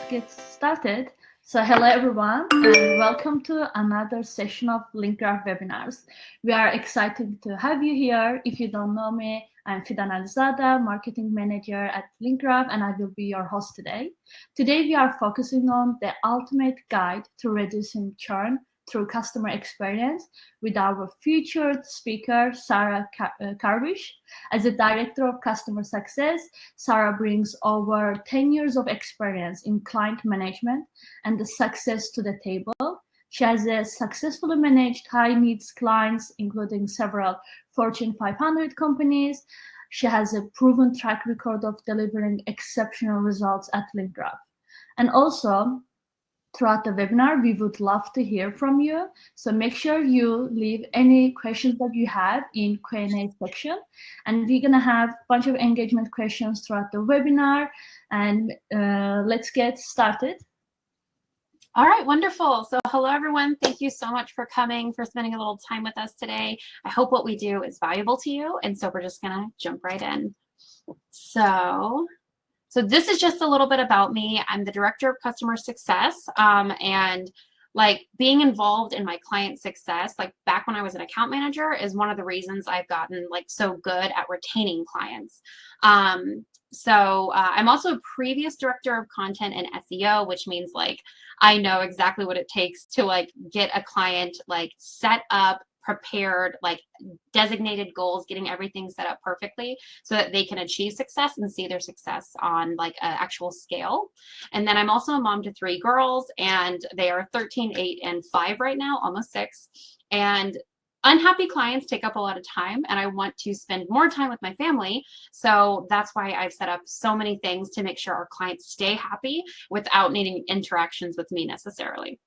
get started. So hello everyone and welcome to another session of LinkGraph webinars. We are excited to have you here. If you don't know me, I'm Fidan Alizada, Marketing Manager at LinkGraph, and I will be your host today. Today we are focusing on the ultimate guide to reducing churn through customer experience with our featured speaker, Sarah Karwisch. As a Director of Customer Success, Sarah brings over 10 years of experience in client management and the success to the table. She has successfully managed high-needs clients, including several Fortune 500 companies. She has a proven track record of delivering exceptional results at LinkGraph. And also, throughout the webinar, we would love to hear from you. So make sure you leave any questions that you have in Q&A section. And we're going to have a bunch of engagement questions throughout the webinar. And let's get started. All right, wonderful. So hello, everyone. Thank you so much for coming, for spending a little time with us today. I hope what we do is valuable to you. And so we're just going to jump right in. So this is just a little bit about me. I'm the Director of Customer Success, and like being involved in my client success, like back when I was an account manager, is one of the reasons I've gotten like so good at retaining clients. I'm also a previous Director of Content and SEO, which means like I know exactly what it takes to like get a client like set up, prepared, like designated goals, getting everything set up perfectly so that they can achieve success and see their success on like an actual scale. And then I'm also a mom to 3 girls, and they are 13, 8, and 5 right now, almost 6. And unhappy clients take up a lot of time, and I want to spend more time with my family. So that's why I've set up so many things to make sure our clients stay happy without needing interactions with me necessarily.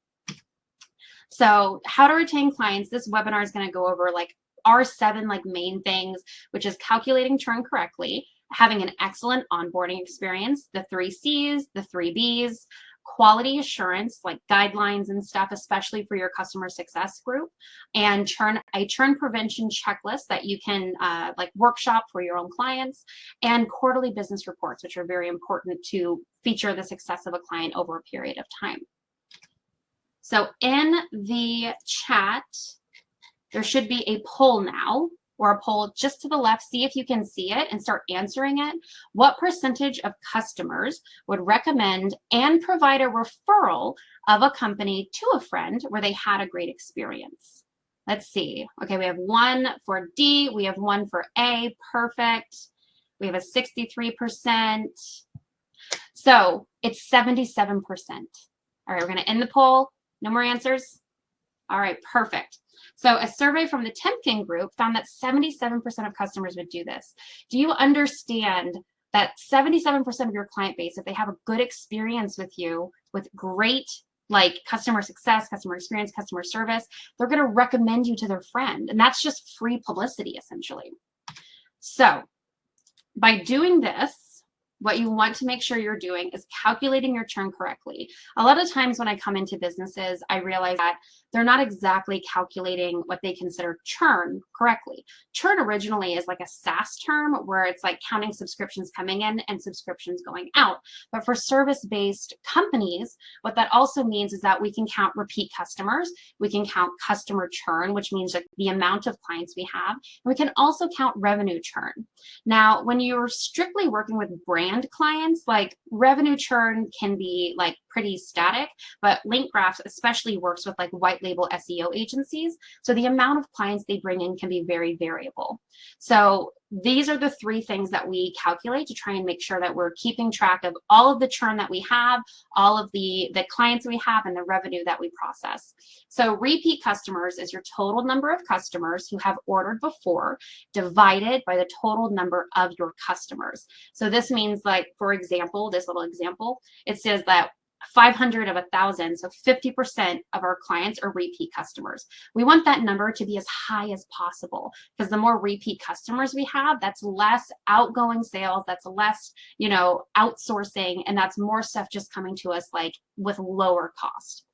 So how to retain clients, this webinar is going to go over like our 7 like main things, which is calculating churn correctly, having an excellent onboarding experience, the 3 C's, the 3 B's, quality assurance, like guidelines and stuff, especially for your customer success group, and a churn prevention checklist that you can like workshop for your own clients, and quarterly business reports, which are very important to feature the success of a client over a period of time. So in the chat, there should be a poll now, or a poll just to the left. See if you can see it and start answering it. What percentage of customers would recommend and provide a referral of a company to a friend where they had a great experience? Let's see. Okay, we have 1 for D. We have 1 for A. Perfect. We have a 63%. So it's 77%. All right, we're going to end the poll. No more answers? All right, perfect. So a survey from the Temkin group found that 77% of customers would do this. Do you understand that 77% of your client base, if they have a good experience with you, with great like customer success, customer experience, customer service, they're going to recommend you to their friend. And that's just free publicity, essentially. So by doing this, what you want to make sure you're doing is calculating your churn correctly. A lot of times when I come into businesses, I realize that they're not exactly calculating what they consider churn correctly. Churn originally is like a SaaS term where it's like counting subscriptions coming in and subscriptions going out. But for service-based companies, what that also means is that we can count repeat customers, we can count customer churn, which means like the amount of clients we have, and we can also count revenue churn. Now, when you're strictly working with brand clients, like revenue churn can be like pretty static, but LinkGraph especially works with like white label SEO agencies. So the amount of clients they bring in can be very variable. So these are the 3 things that we calculate to try and make sure that we're keeping track of all of the churn that we have, all of the clients we have, and the revenue that we process. So repeat customers is your total number of customers who have ordered before divided by the total number of your customers. So this means like, for example, this little example, it says that 500 of 1,000, so 50% of our clients are repeat customers. We want that number to be as high as possible, because the more repeat customers we have, that's less outgoing sales, that's less, you know, outsourcing, and that's more stuff just coming to us like with lower cost.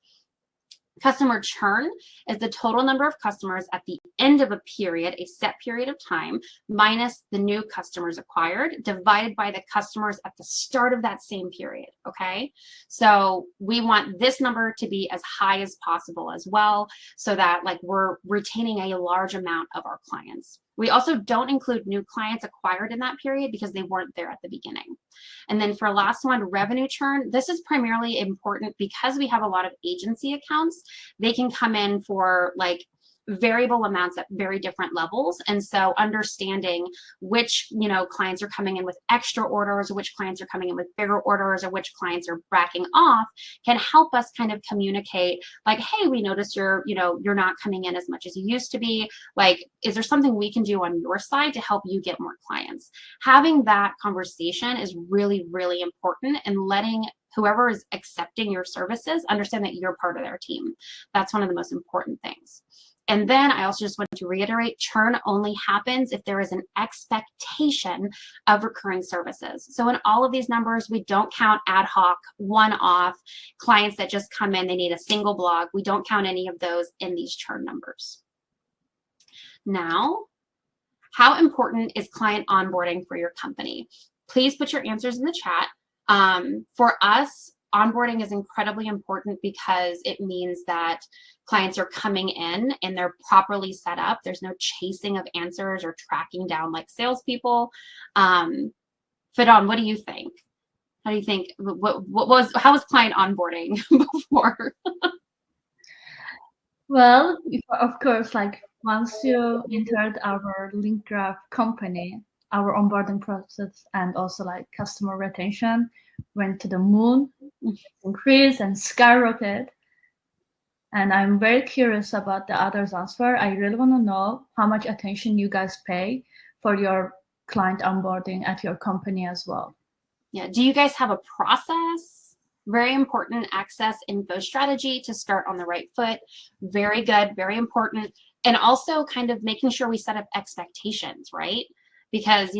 Customer churn is the total number of customers at the end of a period, a set period of time, minus the new customers acquired, divided by the customers at the start of that same period, okay? So we want this number to be as high as possible as well, so that like we're retaining a large amount of our clients. We also don't include new clients acquired in that period because they weren't there at the beginning. And then for last one, revenue churn. This is primarily important because we have a lot of agency accounts. They can come in for like variable amounts at very different levels. And so understanding which, clients are coming in with extra orders, or which clients are coming in with bigger orders, or which clients are backing off can help us kind of communicate like, hey, we noticed you're not coming in as much as you used to be. Like, is there something we can do on your side to help you get more clients? Having that conversation is really, really important, and letting whoever is accepting your services understand that you're part of their team. That's one of the most important things. And then I also just want to reiterate, churn only happens if there is an expectation of recurring services. So in all of these numbers, we don't count ad hoc, one-off clients that just come in, they need a single blog. We don't count any of those in these churn numbers. Now, how important is client onboarding for your company? Please put your answers in the chat. For us, onboarding is incredibly important because it means that clients are coming in and they're properly set up. There's no chasing of answers or tracking down like salespeople. Fidon, what do you think? How do you think? How was client onboarding before? Well, of course, like once you entered our LinkGraph company, our onboarding process and also like customer retention went to the moon, increased and skyrocket. And I'm very curious about the others' answer. I really want to know how much attention you guys pay for your client onboarding at your company as well. Yeah. Do you guys have a process? Very important. Access info strategy to start on the right foot. Very good. Very important. And also kind of making sure we set up expectations, right? Because,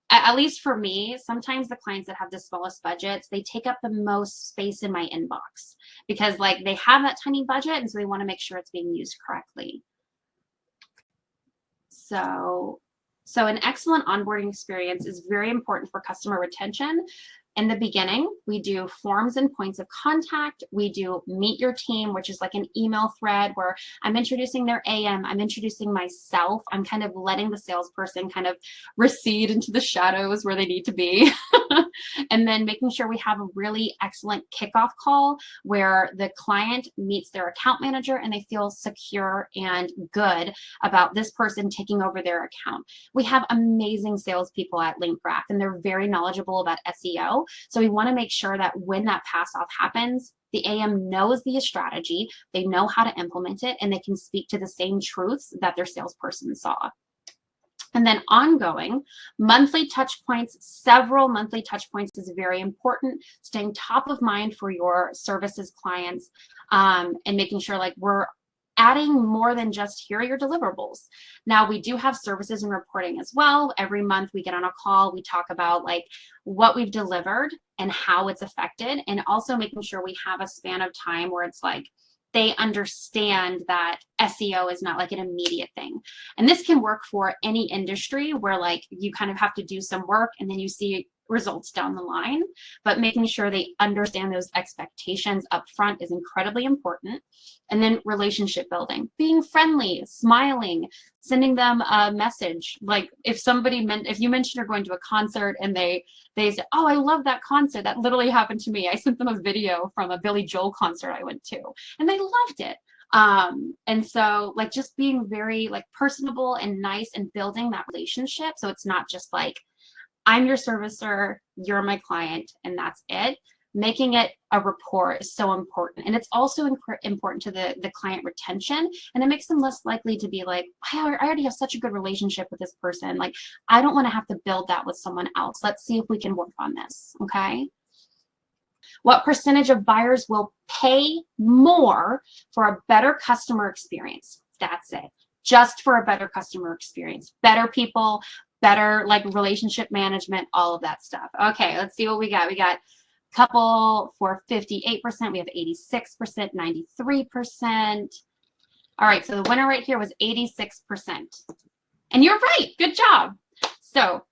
at least for me, sometimes the clients that have the smallest budgets, they take up the most space in my inbox because like they have that tiny budget, and so we want to make sure it's being used correctly. So an excellent onboarding experience is very important for customer retention. In the beginning, we do forms and points of contact. We do meet your team, which is like an email thread where I'm introducing their AM, I'm introducing myself. I'm kind of letting the salesperson kind of recede into the shadows where they need to be. And then making sure we have a really excellent kickoff call where the client meets their account manager and they feel secure and good about this person taking over their account. We have amazing salespeople at LinkGraph, and they're very knowledgeable about SEO. So we want to make sure that when that pass off happens, the AM knows the strategy, they know how to implement it, and they can speak to the same truths that their salesperson saw. And then ongoing, monthly touch points, several monthly touch points is very important, staying top of mind for your services clients, and making sure like we're adding more than just here are your deliverables. Now we do have services and reporting as well. Every month we get on a call, we talk about like what we've delivered and how it's affected, and also making sure we have a span of time where it's like they understand that SEO is not like an immediate thing. And this can work for any industry where like you kind of have to do some work and then you see results down the line, but making sure they understand those expectations up front is incredibly important. And then relationship building, being friendly, smiling, sending them a message. Like if you mentioned you're going to a concert and they say, oh, I love that concert. That literally happened to me. I sent them a video from a Billy Joel concert I went to and they loved it. And so like just being very like personable and nice and building that relationship. So it's not just like, I'm your servicer, you're my client, and that's it. Making it a rapport is so important. And it's also important to the client retention. And it makes them less likely to be like, wow, I already have such a good relationship with this person. Like, I don't want to have to build that with someone else. Let's see if we can work on this, okay? What percentage of buyers will pay more for a better customer experience? That's it. Just for a better customer experience. Better people, better like relationship management, all of that stuff. Okay, let's see what we got. We got a couple for 58%. We have 86%, 93%. All right, so the winner right here was 86%. And you're right. Good job. So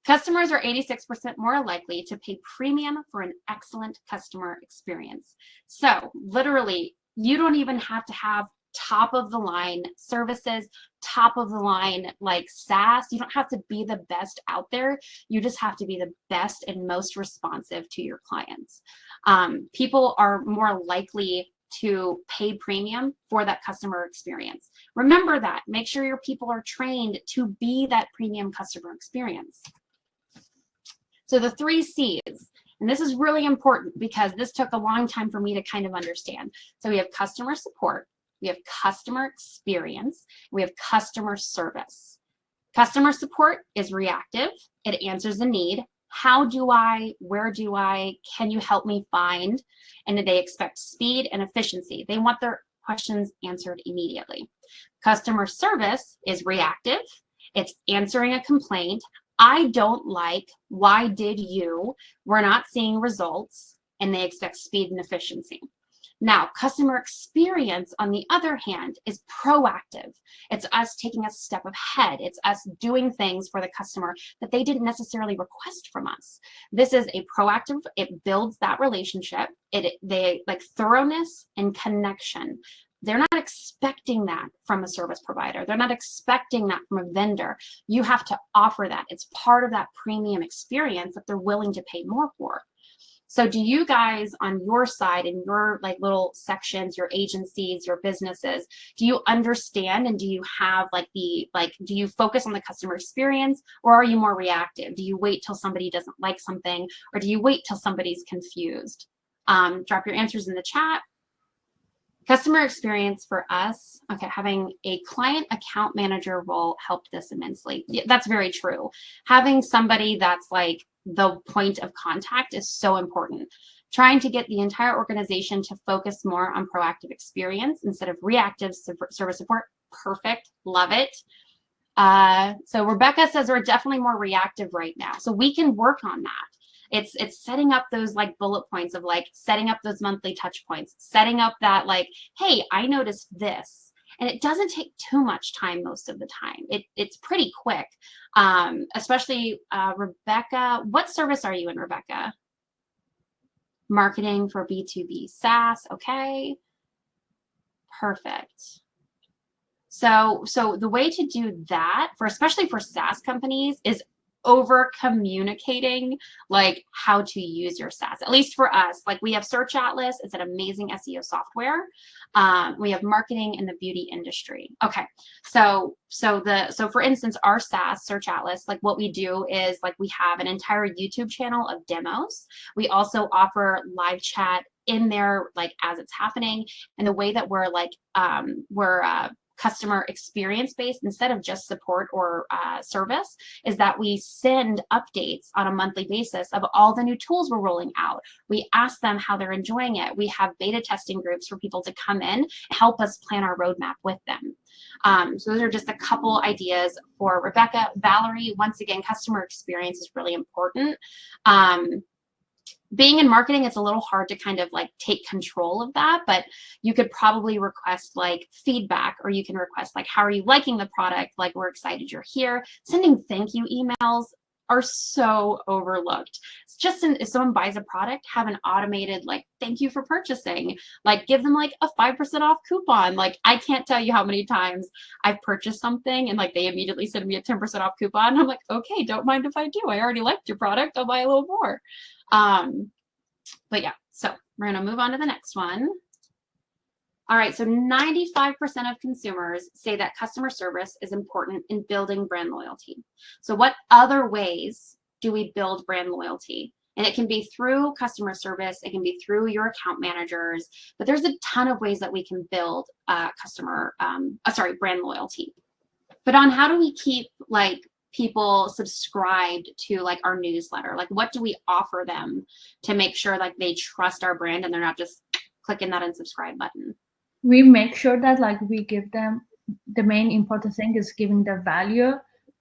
Customers are 86% more likely to pay premium for an excellent customer experience. So literally, you don't even have to have top of the line services, top of the line like SaaS. You don't have to be the best out there. You just have to be the best and most responsive to your clients. People are more likely to pay premium for that customer experience. Remember that. Make sure your people are trained to be that premium customer experience. So the 3 C's, and this is really important because this took a long time for me to kind of understand. So we have customer support, we have customer experience, we have customer service. Customer support is reactive. It answers the need. How do I, where do I, can you help me find? And they expect speed and efficiency. They want their questions answered immediately. Customer service is reactive. It's answering a complaint. I don't like, why did you? We're not seeing results, and they expect speed and efficiency. Now, customer experience, on the other hand, is proactive. It's us taking a step ahead. It's us doing things for the customer that they didn't necessarily request from us. This is a proactive, it builds that relationship. They like thoroughness and connection. They're not expecting that from a service provider. They're not expecting that from a vendor. You have to offer that. It's part of that premium experience that they're willing to pay more for. So do you guys on your side, in your like little sections, your agencies, your businesses, do you understand and do you have like do you focus on the customer experience, or are you more reactive? Do you wait till somebody doesn't like something, or do you wait till somebody's confused? Drop your answers in the chat. Customer experience for us, okay, having a client account manager role helped this immensely. Yeah, that's very true. Having somebody that's like the point of contact is so important. Trying to get the entire organization to focus more on proactive experience instead of reactive service support. Perfect, love it. So Rebecca says we're definitely more reactive right now. So we can work on that. It's setting up those like bullet points of like setting up those monthly touch points, setting up that like, hey, I noticed this. And it doesn't take too much time most of the time. It's pretty quick, especially Rebecca. What service are you in, Rebecca? Marketing for B2B SaaS. Okay, perfect. So the way to do that, especially for SaaS companies, is over communicating like how to use your SaaS. At least for us, like we have Search Atlas. It's an amazing SEO software. We have marketing in the beauty industry. Okay, so for instance, our SaaS Search Atlas, like what we do is like we have an entire YouTube channel of demos. We also offer live chat in there like as it's happening. And the way that we're like customer experience based instead of just support or service is that we send updates on a monthly basis of all the new tools we're rolling out. We ask them how they're enjoying it. We have beta testing groups for people to come in and help us plan our roadmap with them. So those are just a couple ideas for Rebecca. Valerie, once again, customer experience is really important. Being in marketing, it's a little hard to kind of like take control of that, but you could probably request like feedback, or you can request like, how are you liking the product? Like, we're excited you're here. Sending thank you emails are so overlooked. It's just if someone buys a product, have an automated like, thank you for purchasing, like give them like a 5% off coupon. Like I can't tell you how many times I've purchased something and like they immediately send me a 10% off coupon. I'm like, okay, don't mind if I do. I already liked your product. I'll buy a little more. But yeah, so we're going to move on to the next one. All right, so 95% of consumers say that customer service is important in building brand loyalty. So what other ways do we build brand loyalty? And it can be through customer service, it can be through your account managers, but there's a ton of ways that we can build brand loyalty. But on how do we keep like people subscribed to like our newsletter? Like what do we offer them to make sure like they trust our brand and they're not just clicking that unsubscribe button? We make sure that like we give them, the main important thing is giving the value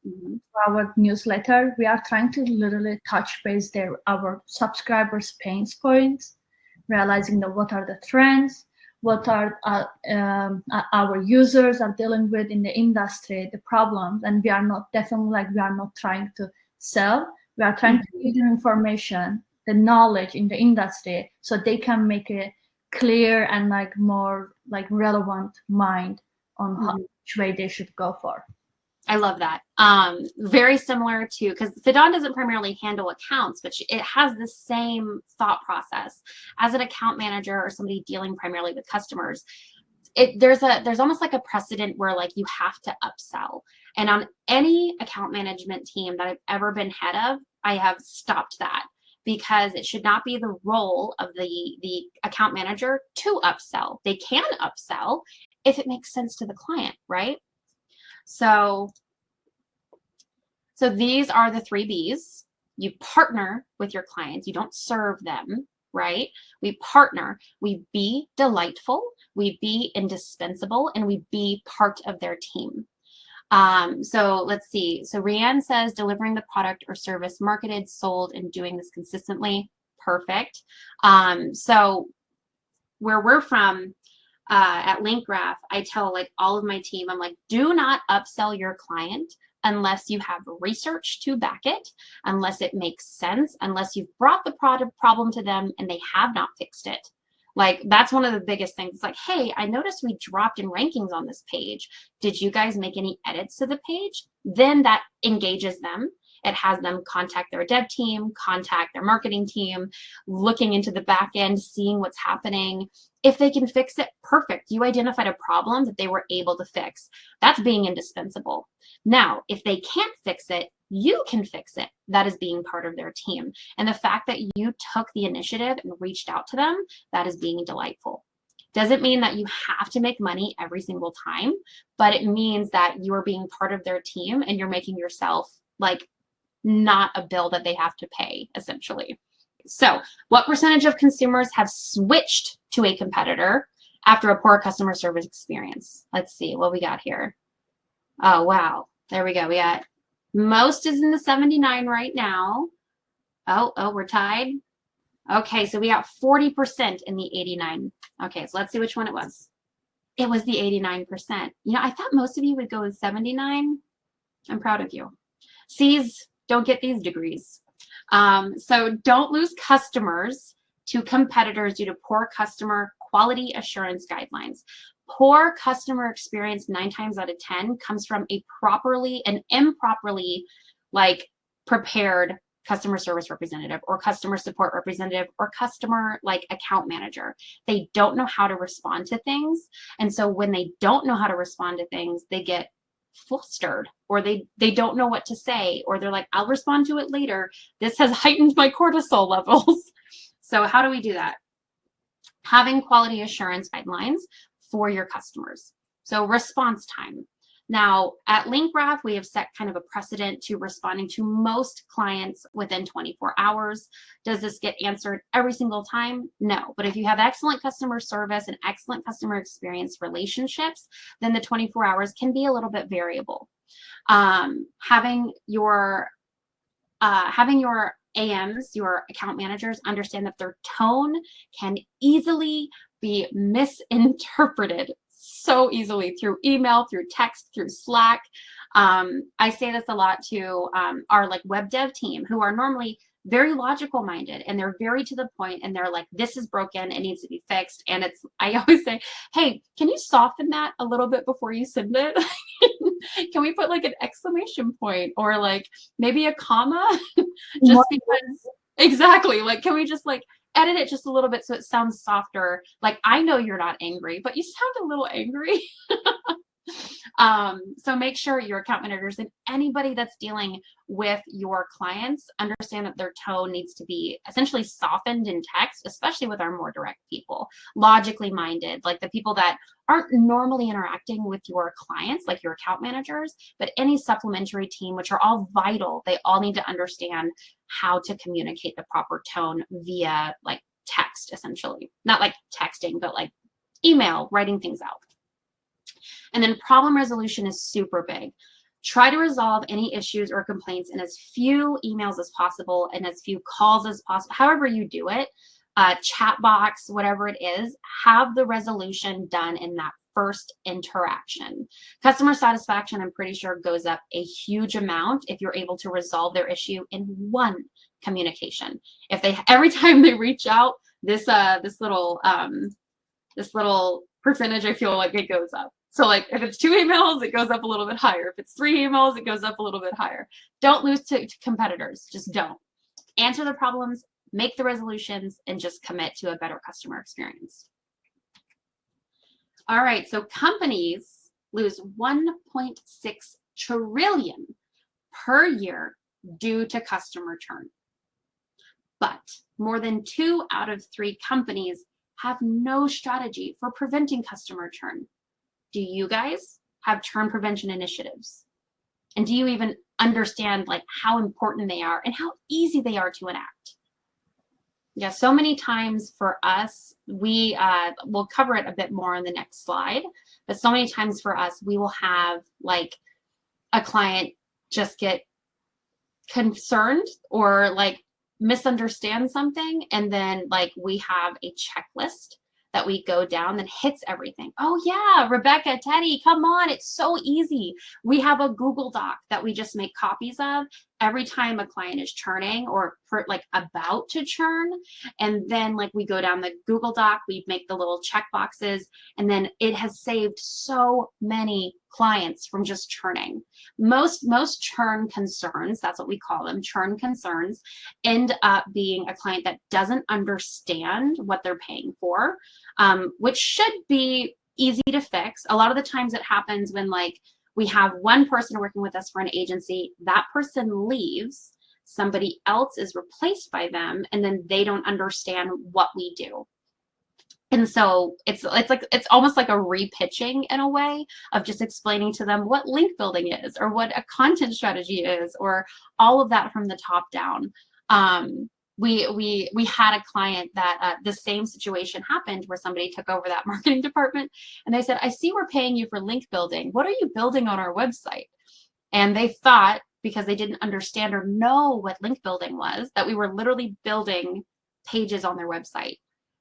to our newsletter. We are trying to literally touch base our subscribers' pain points, realizing that what are the trends, what are our users are dealing with in the industry, the problems, and we are not trying to So we are trying to give them information, the knowledge in the industry, so they can make a clear and like more like relevant mind on how, which way they should go for. I love that. Very similar to, because Fidan doesn't primarily handle accounts, but it has the same thought process as an account manager or somebody dealing primarily with customers. There's almost like a precedent where like you have to upsell. And on any account management team that I've ever been head of, I have stopped that, because it should not be the role of the account manager to upsell. They can upsell if it makes sense to the client, right? So these are the 3 B's. You partner with your clients. You don't serve them, right? We partner. We be delightful. We be indispensable, and we be part of their team. So let's see. So Rianne says delivering the product or service marketed, sold, and doing this consistently. Perfect. So where we're from, at LinkGraph, I tell like all of my team, I'm like, do not upsell your client unless you have research to back it, unless it makes sense, unless you've brought the product problem to them and they have not fixed it. Like, that's one of the biggest things. It's like, hey, I noticed we dropped in rankings on this page. Did you guys make any edits to the page? Then that engages them. It has them contact their dev team, contact their marketing team, looking into the back end, seeing what's happening. If they can fix it, perfect. You identified a problem that they were able to fix. That's being indispensable. Now, if they can't fix it, you can fix it. That is being part of their team. And the fact that you took the initiative and reached out to them, that is being delightful. Doesn't mean that you have to make money every single time, but it means that you are being part of their team and you're making yourself like not a bill that they have to pay, essentially. So what percentage of consumers have switched to a competitor after a poor customer service experience? Let's see what we got here. Oh, wow. There we go. We got most is in the 79 right now. Oh, we're tied. Okay, so we got 40% in the 89. Okay, so let's see which one it was. It was the 89%. You know, I thought most of you would go with 79. I'm proud of you. C's don't get these degrees. So don't lose customers to competitors due to poor customer quality assurance guidelines. Poor customer experience 9 times out of 10 comes from a properly and improperly like prepared customer service representative or customer support representative or customer like account manager. They don't know how to respond to things. And so when they don't know how to respond to things, they get flustered, or they don't know what to say, or they're like, I'll respond to it later. This has heightened my cortisol levels. So how do we do that? Having quality assurance guidelines for your customers. So response time. Now at LinkGraph, we have set kind of a precedent to responding to most clients within 24 hours. Does this get answered every single time? No, but if you have excellent customer service and excellent customer experience relationships, then the 24 hours can be a little bit variable. Having your AMs, your account managers, understand that their tone can easily be misinterpreted so easily through email, through text, through Slack. I say this a lot to our like web dev team, who are normally very logical minded, and they're very to the point, and they're like, this is broken, it needs to be fixed. And I always say, hey, can you soften that a little bit before you send it? Can we put like an exclamation point or like maybe a comma? Just because, exactly, like, can we just like edit it just a little bit so it sounds softer? Like, I know you're not angry, but you sound a little angry. So make sure your account managers and anybody that's dealing with your clients understand that their tone needs to be essentially softened in text, especially with our more direct people, logically minded, like the people that aren't normally interacting with your clients, like your account managers, but any supplementary team, which are all vital. They all need to understand how to communicate the proper tone via like text, essentially. Not like texting, but like email, writing things out. And then problem resolution is super big. Try to resolve any issues or complaints in as few emails as possible and as few calls as possible. However you do it, chat box, whatever it is, have the resolution done in that first interaction. Customer satisfaction, I'm pretty sure, goes up a huge amount if you're able to resolve their issue in one communication. If they, every time they reach out, this little percentage, I feel like it goes up. So like if it's 2 emails, it goes up a little bit higher. If it's 3 emails, it goes up a little bit higher. Don't lose to competitors. Just don't. Answer the problems, make the resolutions, and just commit to a better customer experience. All right, so companies lose 1.6 trillion per year due to customer churn. But more than 2 out of 3 companies have no strategy for preventing customer churn. Do you guys have churn prevention initiatives? And do you even understand like how important they are and how easy they are to enact? Yeah, so many times for us, we'll cover it a bit more on the next slide, but so many times for us, we will have like a client just get concerned or like misunderstand something, and then like we have a checklist that we go down that hits everything. Oh yeah, Rebecca, Teddy, come on, it's so easy. We have a Google Doc that we just make copies of every time a client is churning or like about to churn. And then like we go down the Google Doc, we make the little check boxes, and then it has saved so many clients from just churning. Most churn concerns, that's what we call them, churn concerns, end up being a client that doesn't understand what they're paying for, which should be easy to fix. A lot of the times it happens when like we have one person working with us for an agency, that person leaves, somebody else is replaced by them, and then they don't understand what we do. And so it's almost like a repitching in a way of just explaining to them what link building is or what a content strategy is or all of that from the top down. We had a client that the same situation happened where somebody took over that marketing department, and they said, I see we're paying you for link building. What are you building on our website? And they thought, because they didn't understand or know what link building was, that we were literally building pages on their website.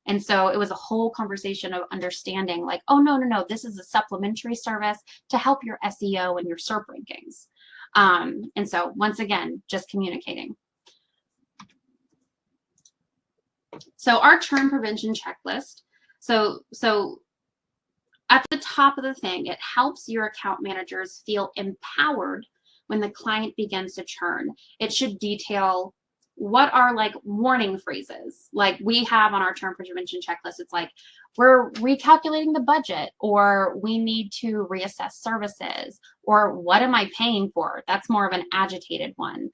And so it was a whole conversation of understanding like, oh, no, this is a supplementary service to help your SEO and your SERP rankings. And so once again, just communicating. So our churn prevention checklist. So at the top of the thing, it helps your account managers feel empowered when the client begins to churn. It should detail what are like warning phrases like we have on our churn prevention checklist. It's like, we're recalculating the budget, or we need to reassess services, or what am I paying for? That's more of an agitated one.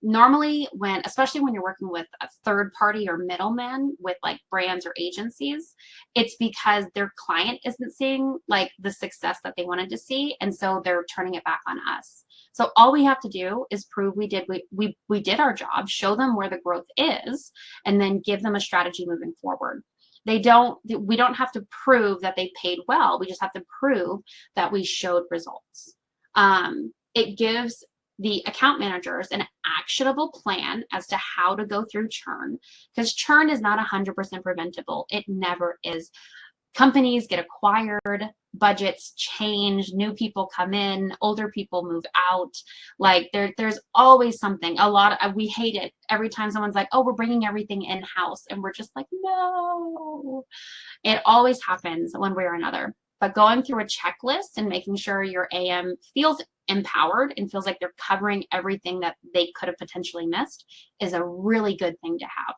Normally especially when you're working with a third party or middleman with like brands or agencies, it's because their client isn't seeing like the success that they wanted to see. And so they're turning it back on us. So all we have to do is prove we did our job, show them where the growth is, and then give them a strategy moving forward. We don't have to prove that they paid well. We just have to prove that we showed results. It gives the account managers an actionable plan as to how to go through churn, because churn is not 100% preventable. It never is. Companies get acquired, budgets change, new people come in, older people move out. Like there's always something. We hate it every time someone's like, oh, we're bringing everything in-house, and we're just like, no. It always happens one way or another. But going through a checklist and making sure your AM feels empowered and feels like they're covering everything that they could have potentially missed is a really good thing to have.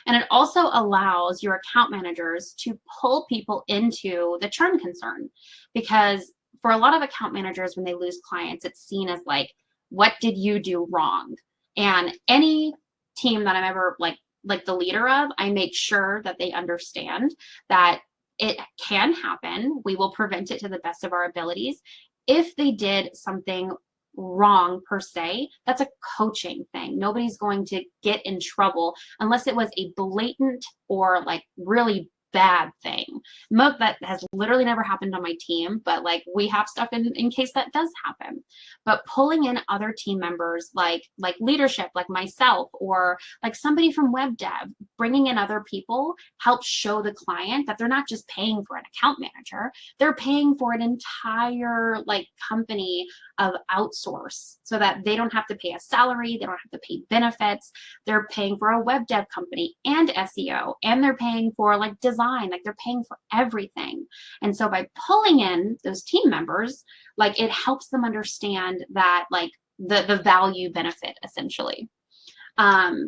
And it also allows your account managers to pull people into the churn concern, because for a lot of account managers, when they lose clients, it's seen as like, what did you do wrong? And any team that I'm ever like the leader of, I make sure that they understand that it can happen. We will prevent it to the best of our abilities. If they did something wrong per se, that's a coaching thing. Nobody's going to get in trouble unless it was a blatant or like really bad thing. That has literally never happened on my team, but like we have stuff in case that does happen. But pulling in other team members like leadership, like myself, or like somebody from web dev, bringing in other people helps show the client that they're not just paying for an account manager, they're paying for an entire like company of outsource, so that they don't have to pay a salary, they don't have to pay benefits, they're paying for a web dev company and SEO, and they're paying for like design, like they're paying for everything. And so by pulling in those team members, like it helps them understand that like the value benefit essentially.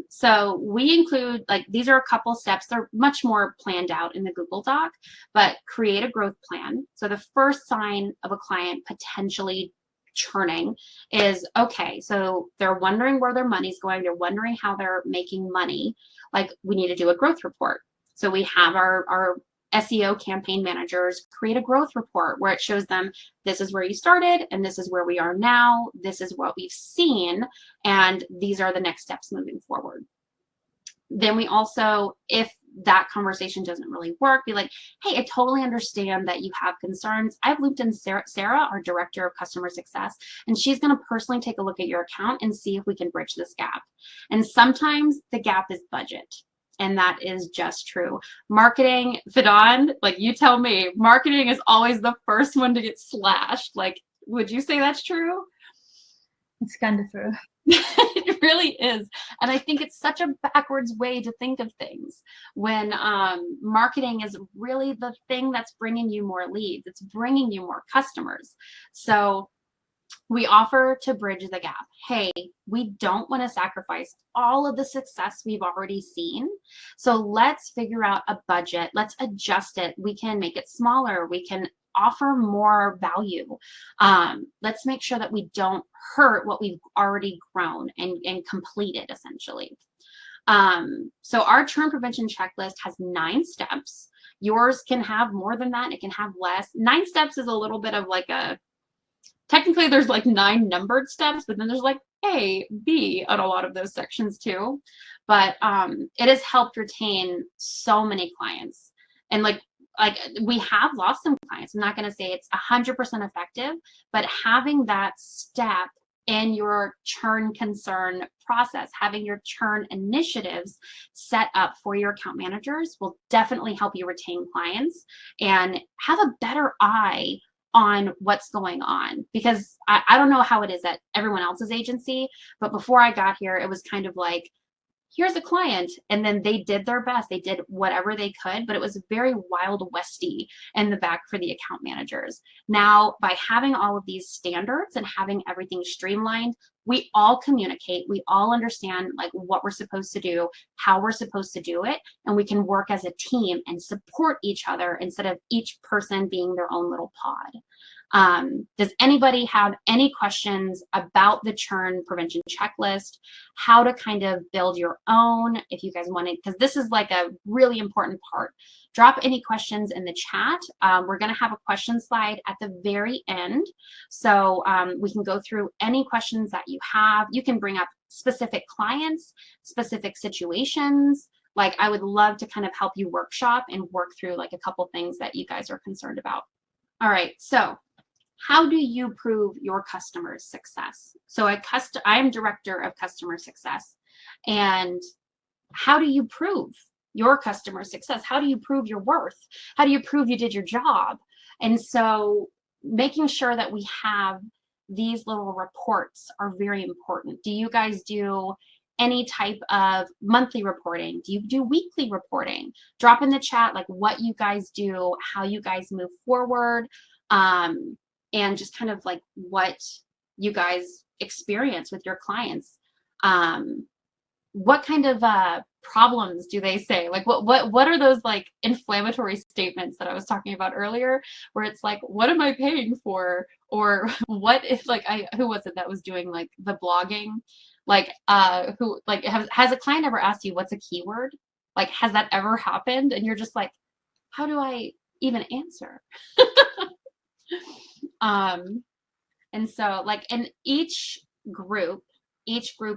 So we include, like, these are a couple steps. They're much more planned out in the Google Doc, but create a growth plan. So the first sign of a client potentially churning is, okay, so they're wondering where their money's going. They're wondering how they're making money. Like, we need to do a growth report. So we have our SEO campaign managers create a growth report where it shows them, this is where you started and this is where we are now, this is what we've seen, and these are the next steps moving forward. Then we also, if that conversation doesn't really work, be like, hey, I totally understand that you have concerns. I've looped in Sarah, our director of customer success, and she's going to personally take a look at your account and see if we can bridge this gap. And sometimes the gap is budget. And that is just true. Marketing, Fidan, like, you tell me, marketing is always the first one to get slashed. Like, would you say that's true? It's kind of true. It really is. And I think it's such a backwards way to think of things when marketing is really the thing that's bringing you more leads. It's bringing you more customers. So we offer to bridge the gap. Hey, we don't want to sacrifice all of the success we've already seen. So let's figure out a budget. Let's adjust it. We can make it smaller. We can offer more value. Let's make sure that we don't hurt what we've already grown and completed, essentially. So our churn prevention checklist has 9 steps. Yours can have more than that. It can have less. 9 steps is a little bit of like a, technically there's like 9 numbered steps, but then there's like A, B on a lot of those sections too. But it has helped retain so many clients. And like we have lost some clients. I'm not going to say it's 100% effective, but having that step in your churn concern process, having your churn initiatives set up for your account managers will definitely help you retain clients and have a better eye on what's going on. Because I don't know how it is at everyone else's agency, but before I got here, it was kind of like, here's a client, and then they did their best. They did whatever they could, but it was very Wild Westy in the back for the account managers. Now, by having all of these standards and having everything streamlined, we all communicate, we all understand like what we're supposed to do, how we're supposed to do it, and we can work as a team and support each other instead of each person being their own little pod. Does anybody have any questions about the churn prevention checklist, how to kind of build your own, if you guys wanted, because this is like a really important part. Drop any questions in the chat. We're going to have a question slide at the very end. So we can go through any questions that you have. You can bring up specific clients, specific situations. Like, I would love to kind of help you workshop and work through like a couple things that you guys are concerned about. All right, so how do you prove your customers' success? So I'm director of customer success. And how do you prove your customer success? How do you prove your worth? How do you prove you did your job? And so making sure that we have these little reports are very important. Do you guys do any type of monthly reporting? Do you do weekly reporting? Drop in the chat like what you guys do, how you guys move forward, and just kind of like what you guys experience with your clients. What kind of problems do they say? Like what are those like inflammatory statements that I was talking about earlier, where it's like, what am I paying for? Or what if, like, who was it that was doing like the blogging? Like who, like, has a client ever asked you what's a keyword? Like, has that ever happened? And you're just like, how do I even answer? And so like in each group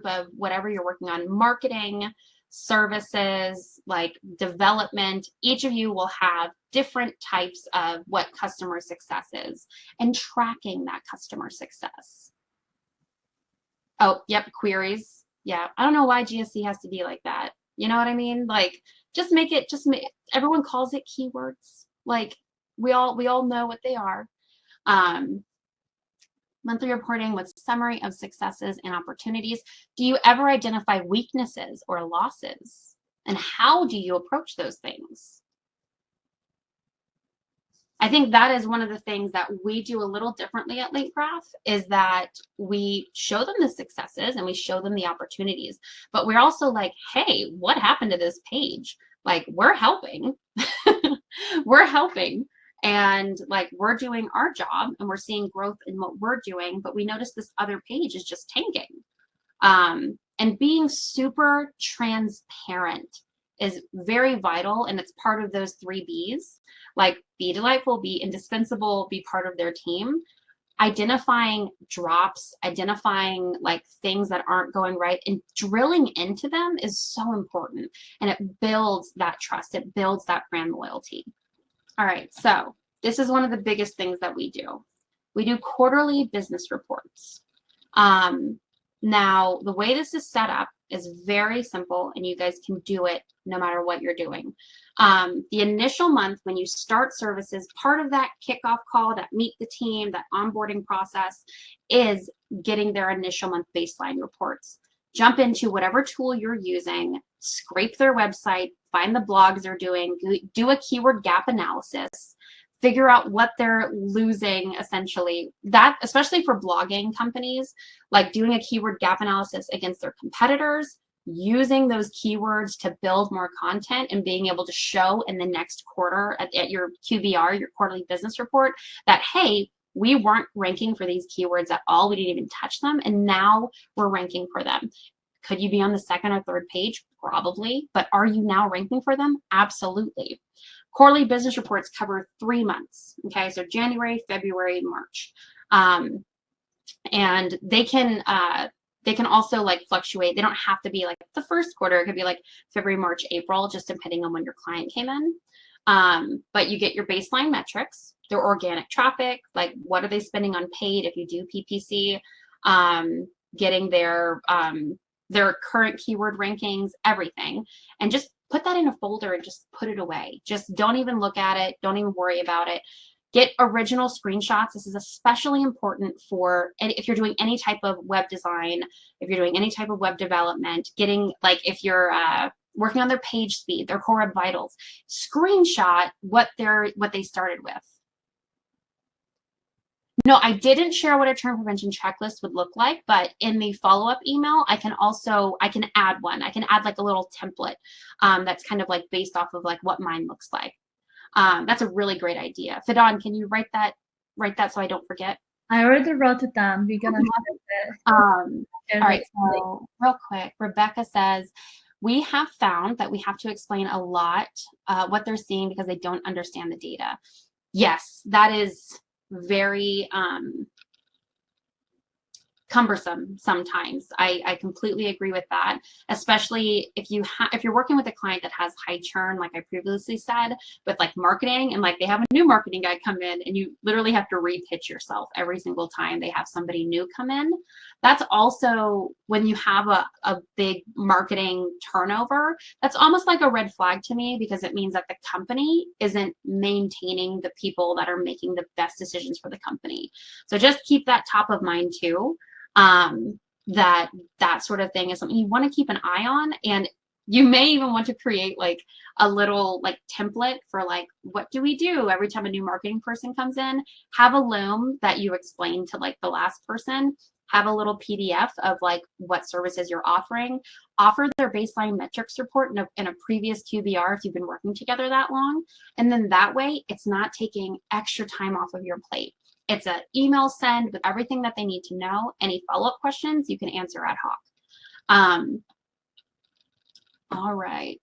of whatever you're working on, marketing, services, like development, each of you will have different types of what customer success is and tracking that customer success. Oh, yep, queries. Yeah, I don't know why GSC has to be like that. You know what I mean? Like, just make it, everyone calls it keywords. Like, we all know what they are. Monthly reporting with summary of successes and opportunities. Do you ever identify weaknesses or losses? And how do you approach those things? I think that is one of the things that we do a little differently at LinkGraph, is that we show them the successes and we show them the opportunities, but we're also like, hey, what happened to this page? Like, we're helping. We're helping. And like, we're doing our job and we're seeing growth in what we're doing, but we notice this other page is just tanking. And being super transparent is very vital, and it's part of those 3 B's. Like, be delightful, be indispensable, be part of their team. Identifying drops, identifying like things that aren't going right, and drilling into them is so important, and it builds that trust, it builds that brand loyalty. All right, so this is one of the biggest things that we do. We do quarterly business reports. Now, the way this is set up is very simple, and you guys can do it no matter what you're doing. The initial month, when you start services, part of that kickoff call, that meet the team, that onboarding process, is getting their initial month baseline reports. Jump into whatever tool you're using, scrape their website, find the blogs they're doing, do a keyword gap analysis, figure out what they're losing, essentially. That, especially for blogging companies, like doing a keyword gap analysis against their competitors, using those keywords to build more content, and being able to show in the next quarter at your QBR, your quarterly business report, that, hey, we weren't ranking for these keywords at all. We didn't even touch them, and now we're ranking for them. Could you be on the 2nd or 3rd page? Probably, but are you now ranking for them? Absolutely. Quarterly business reports cover 3 months. Okay, so January, February, and March. And they can also like fluctuate. They don't have to be like the first quarter. It could be like February, March, April, just depending on when your client came in. But you get your baseline metrics, their organic traffic, like what are they spending on paid if you do PPC, getting their current keyword rankings, everything, and just put that in a folder and just put it away. Just don't even look at it. Don't even worry about it. Get original screenshots. This is especially important for if you're doing any type of web design, if you're doing any type of web development, getting like if you're working on their page speed, their core web vitals, screenshot what they started with. No, I didn't share what a churn prevention checklist would look like, but in the follow-up email, I can add one. I can add like a little template that's kind of like based off of like what mine looks like. That's a really great idea. Fidon, can you write that so I don't forget? I already wrote it down. We're gonna all right, so real quick, Rebecca says, we have found that we have to explain a lot what they're seeing because they don't understand the data. Yes, that is very cumbersome sometimes. I completely agree with that, especially if you're working with a client that has high churn, like I previously said, with like marketing, and like they have a new marketing guy come in and you literally have to repitch yourself every single time they have somebody new come in. That's also when you have a big marketing turnover, that's almost like a red flag to me, because it means that the company isn't maintaining the people that are making the best decisions for the company. So just keep that top of mind too. That sort of thing is something you want to keep an eye on, and you may even want to create like a little like template for like, what do we do every time a new marketing person comes in? Have a Loom that you explain to like the last person, have a little PDF of like what services you're offering, offer their baseline metrics report in a previous QBR if you've been working together that long, and then that way it's not taking extra time off of your plate. It's an email send with everything that they need to know. Any follow-up questions you can answer ad hoc. All right.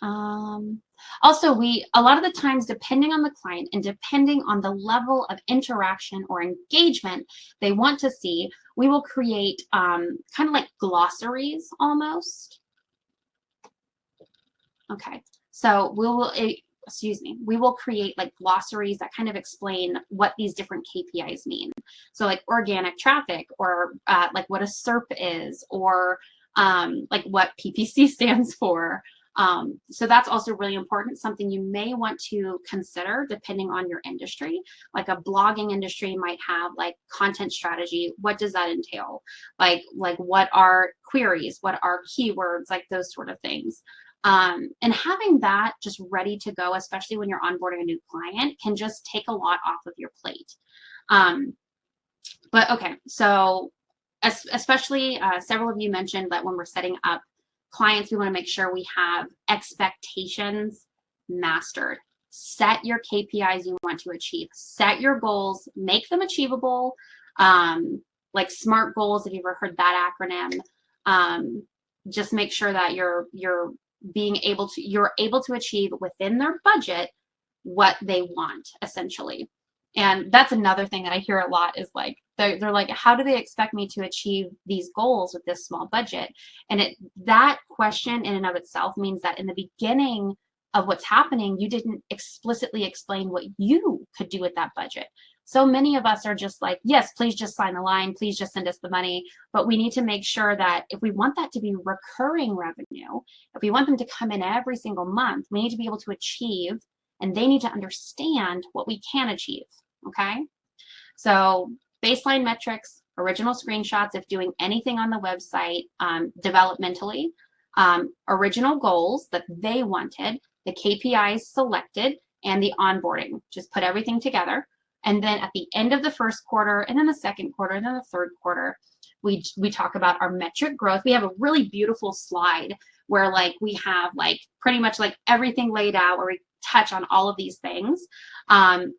Also, a lot of the times, depending on the client and depending on the level of interaction or engagement they want to see, we will create kind of like glossaries almost. Okay, so we will create like glossaries that kind of explain what these different KPIs mean. So like organic traffic, or like what a SERP is, or like what PPC stands for. So that's also really important, something you may want to consider depending on your industry. Like a blogging industry might have like content strategy. What does that entail? Like what are queries? What are keywords? Like those sort of things. And having that just ready to go, especially when you're onboarding a new client, can just take a lot off of your plate. But okay, so especially several of you mentioned that when we're setting up clients, we want to make sure we have expectations mastered. Set your KPIs you want to achieve. Set your goals. Make them achievable. Like SMART goals, if you've ever heard that acronym. Just make sure that you're able to achieve within their budget what they want, essentially. And that's another thing that I hear a lot is like, they're like, how do they expect me to achieve these goals with this small budget? And that question in and of itself means that in the beginning of what's happening, you didn't explicitly explain what you could do with that budget. So many of us are just like, yes, please just sign the line. Please just send us the money. But we need to make sure that if we want that to be recurring revenue, if we want them to come in every single month, we need to be able to achieve, and they need to understand what we can achieve. Okay. So baseline metrics, original screenshots if doing anything on the website, developmentally, original goals that they wanted, the KPIs selected, and the onboarding. Just put everything together. And then at the end of the first quarter, and then the second quarter, and then the third quarter, we talk about our metric growth. We have a really beautiful slide where like we have like pretty much like everything laid out where we touch on all of these things.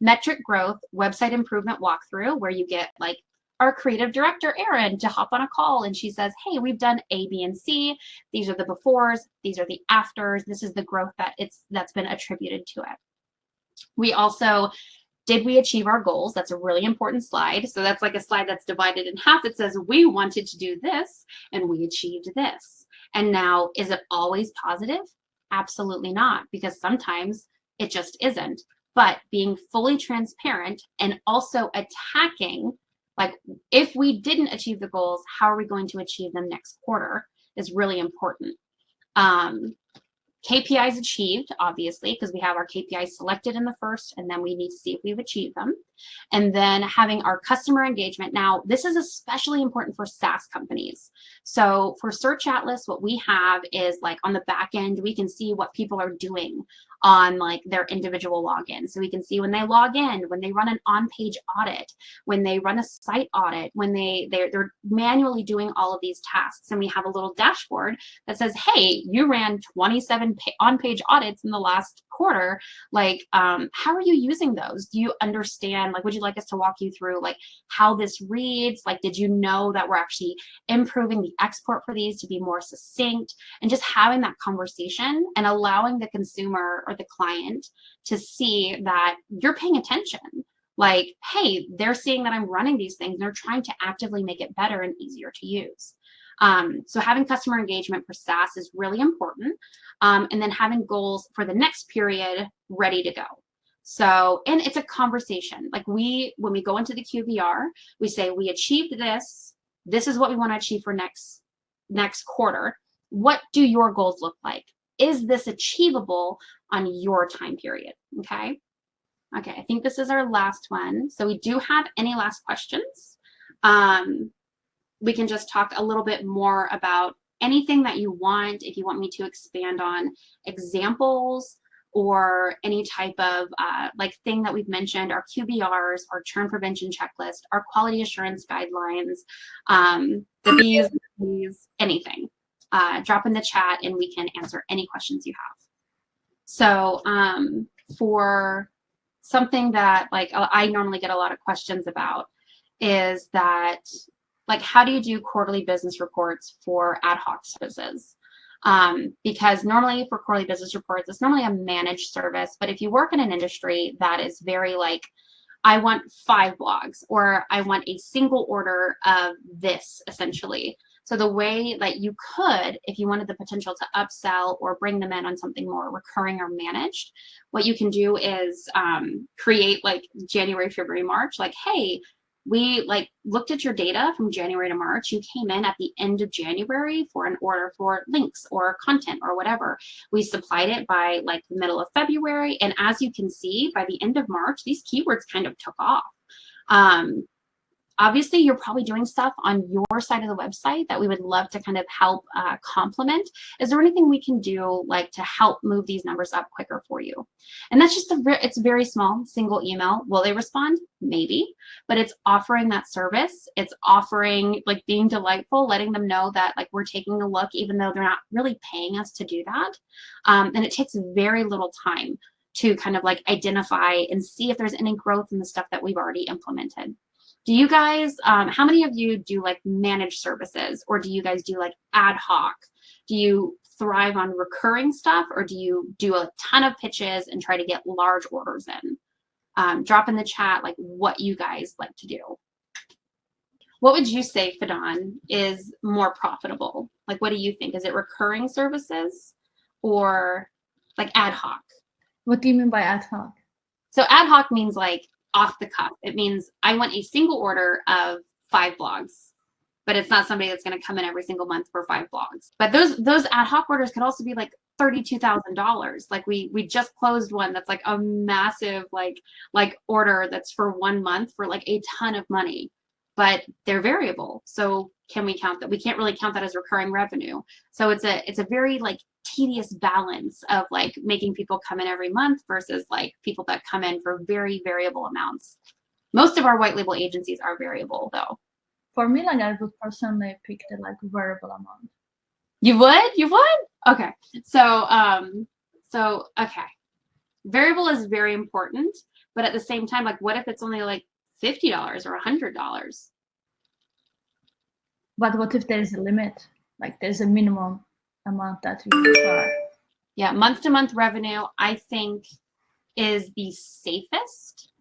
Metric growth, website improvement walkthrough, where you get like our creative director, Erin, to hop on a call and she says, hey, we've done A, B, and C. These are the befores, these are the afters. This is the growth that's been attributed to it. We also, did we achieve our goals? That's a really important slide. So that's like a slide that's divided in half that says we wanted to do this and we achieved this. And now, is it always positive? Absolutely not, because sometimes it just isn't. But being fully transparent and also attacking, like if we didn't achieve the goals, how are we going to achieve them next quarter is really important. KPIs achieved, obviously, because we have our KPIs selected in the first, and then we need to see if we've achieved them. And then having our customer engagement. Now, this is especially important for SaaS companies. So for Search Atlas, what we have is like on the back end, we can see what people are doing on like their individual logins. So we can see when they log in, when they run an on-page audit, when they run a site audit, when they're manually doing all of these tasks. And we have a little dashboard that says, hey, you ran 27 on-page audits in the last quarter. Like, how are you using those? Do you understand? Like, would you like us to walk you through like how this reads? Like, did you know that we're actually improving the export for these to be more succinct? And just having that conversation and allowing the consumer or the client to see that you're paying attention. Like, hey, they're seeing that I'm running these things and they're trying to actively make it better and easier to use. So having customer engagement for SaaS is really important. And then having goals for the next period ready to go. So, and it's a conversation. Like when we go into the QBR, we say, we achieved this. This is what we want to achieve for next quarter. What do your goals look like? Is this achievable on your time period? Okay. Okay. I think this is our last one. So we do have any last questions? We can just talk a little bit more about anything that you want. If you want me to expand on examples or any type of like thing that we've mentioned, our QBRs, our churn prevention checklist, our quality assurance guidelines, the B's, anything. Drop in the chat and we can answer any questions you have. So for something that like I normally get a lot of questions about is that, like, how do you do quarterly business reports for ad hoc services? Because normally for quarterly business reports, it's normally a managed service. But if you work in an industry that is very like, I want 5 blogs or I want a single order of this, essentially. So the way that you could, if you wanted the potential to upsell or bring them in on something more recurring or managed, what you can do is create like January, February, March, like, hey, we like looked at your data from January to March. You came in at the end of January for an order for links or content or whatever. We supplied it by like the middle of February. And as you can see, by the end of March, these keywords kind of took off. Obviously, you're probably doing stuff on your side of the website that we would love to kind of help complement. Is there anything we can do like to help move these numbers up quicker for you? And that's just it's very small, single email. Will they respond? Maybe, but it's offering that service. It's offering like being delightful, letting them know that like we're taking a look, even though they're not really paying us to do that. And it takes very little time to kind of like identify and see if there's any growth in the stuff that we've already implemented. Do you guys, how many of you do like managed services, or do you guys do like ad hoc? Do you thrive on recurring stuff, or do you do a ton of pitches and try to get large orders in? Drop in the chat like what you guys like to do. What would you say, Fidan, is more profitable? Like, what do you think? Is it recurring services or like ad hoc? What do you mean by ad hoc? So ad hoc means like off the cuff. It means I want a single order of 5 blogs, but it's not somebody that's going to come in every single month for 5 blogs. But those ad hoc orders could also be like $32,000. Like we just closed one that's like a massive like order that's for 1 month for like a ton of money, but they're variable. So can we count that? We can't really count that as recurring revenue. So it's a very like tedious balance of like making people come in every month versus like people that come in for very variable amounts. Most of our white label agencies are variable though. For me, like I would personally pick the like variable amount. You would? You would? Okay. So okay. Variable is very important, but at the same time, like what if it's only like $50 or $100? But what if there's a limit? Like there's a minimum amount that you require. Yeah, month-to-month revenue, I think, is the safest.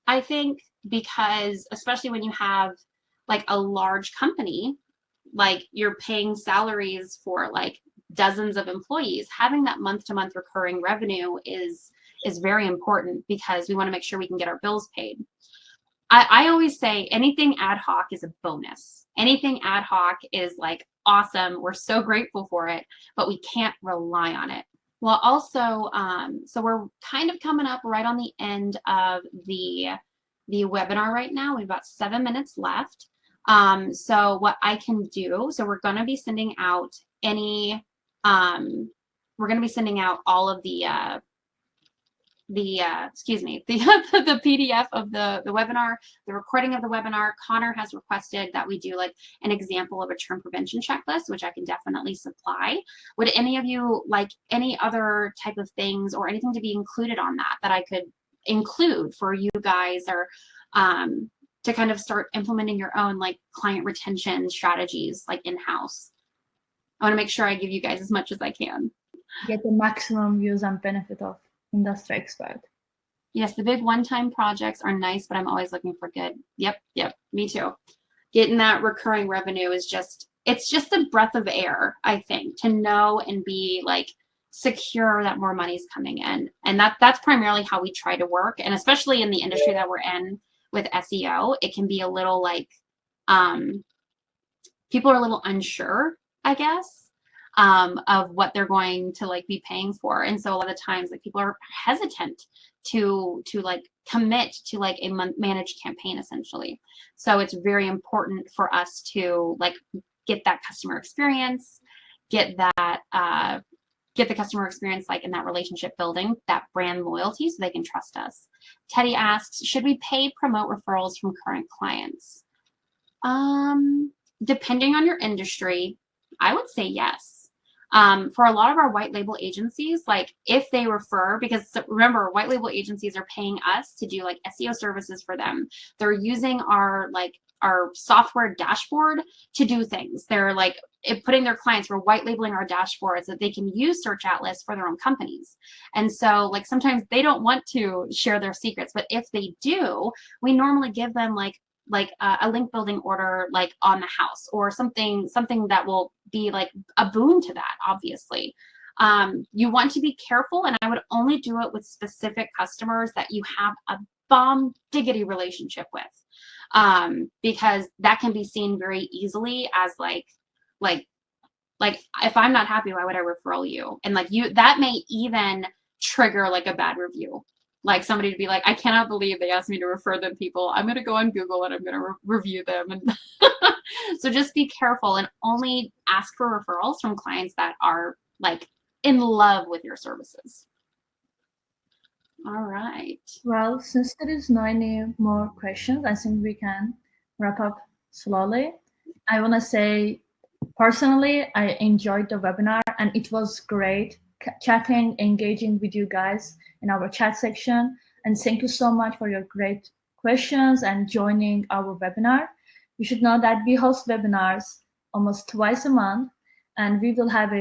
I think because especially when you have like a large company, like you're paying salaries for like dozens of employees, having that month-to-month recurring revenue is very important because we want to make sure we can get our bills paid. I always say anything ad hoc is a bonus. Anything ad hoc is like awesome. We're so grateful for it, but we can't rely on it. Well, also, so we're kind of coming up right on the end of the webinar right now. We've got 7 minutes left. So what I can do, so we're going to be sending out we're going to be sending out all of the PDF of the webinar, the recording of the webinar. Connor has requested that we do like an example of a churn prevention checklist, which I can definitely supply. Would any of you like any other type of things or anything to be included on that I could include for you guys, or to kind of start implementing your own like client retention strategies like in-house? I want to make sure I give you guys as much as I can. Get the maximum use and benefit of industry expert. Yes, the big one-time projects are nice, but I'm always looking for good. Yep, me too. Getting that recurring revenue is it's just a breath of air, I think, to know and be like secure that more money's coming in. And that's primarily how we try to work. And especially in the industry that we're in with SEO, it can be a little like people are a little unsure, I guess, of what they're going to like be paying for. And so a lot of times like people are hesitant to like commit to like a managed campaign essentially. So it's very important for us to like get that customer experience, get the customer experience like in that relationship building, that brand loyalty, so they can trust us. Teddy asks, should we pay promote referrals from current clients? Depending on your industry, I would say yes. For a lot of our white label agencies, like if they refer, because remember, white label agencies are paying us to do like SEO services for them. They're using our software dashboard to do things. They're like putting their clients, we're white labeling our dashboard so that they can use Search Atlas for their own companies. And so like sometimes they don't want to share their secrets, but if they do, we normally give them like a link building order like on the house, or something that will be like a boon to that, obviously. You want to be careful, and I would only do it with specific customers that you have a bomb diggity relationship with. because that can be seen very easily as like if I'm not happy, why would I refer you? And like that may even trigger like a bad review. Like somebody to be like, I cannot believe they asked me to refer them people. I'm going to go on Google and I'm going to review them. And so just be careful and only ask for referrals from clients that are like in love with your services. All right. Well, since there is no any more questions, I think we can wrap up slowly. I want to say, personally, I enjoyed the webinar and it was great chatting, engaging with you guys in our chat section. And thank you so much for your great questions and joining our webinar. You should know that we host webinars almost twice a month, and we will have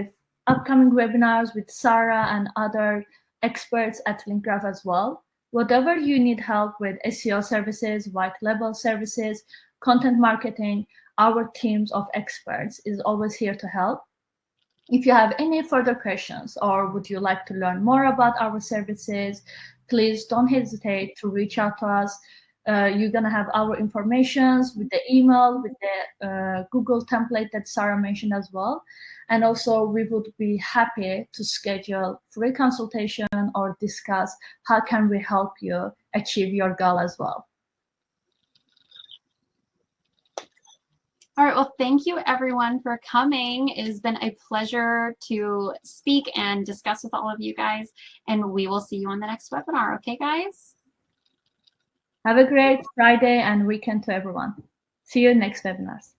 upcoming webinars with Sarah and other experts at LinkGraph as well. Whatever you need help with SEO services, white label services, content marketing, our teams of experts is always here to help. If you have any further questions or would you like to learn more about our services, please don't hesitate to reach out to us. You're going to have our informations with the email, with the Google template that Sarah mentioned as well. And also we would be happy to schedule free consultation or discuss how can we help you achieve your goal as well. All right, well, thank you everyone for coming. It has been a pleasure to speak and discuss with all of you guys, and we will see you on the next webinar. Okay, guys? Have a great Friday and weekend to everyone. See you next webinars.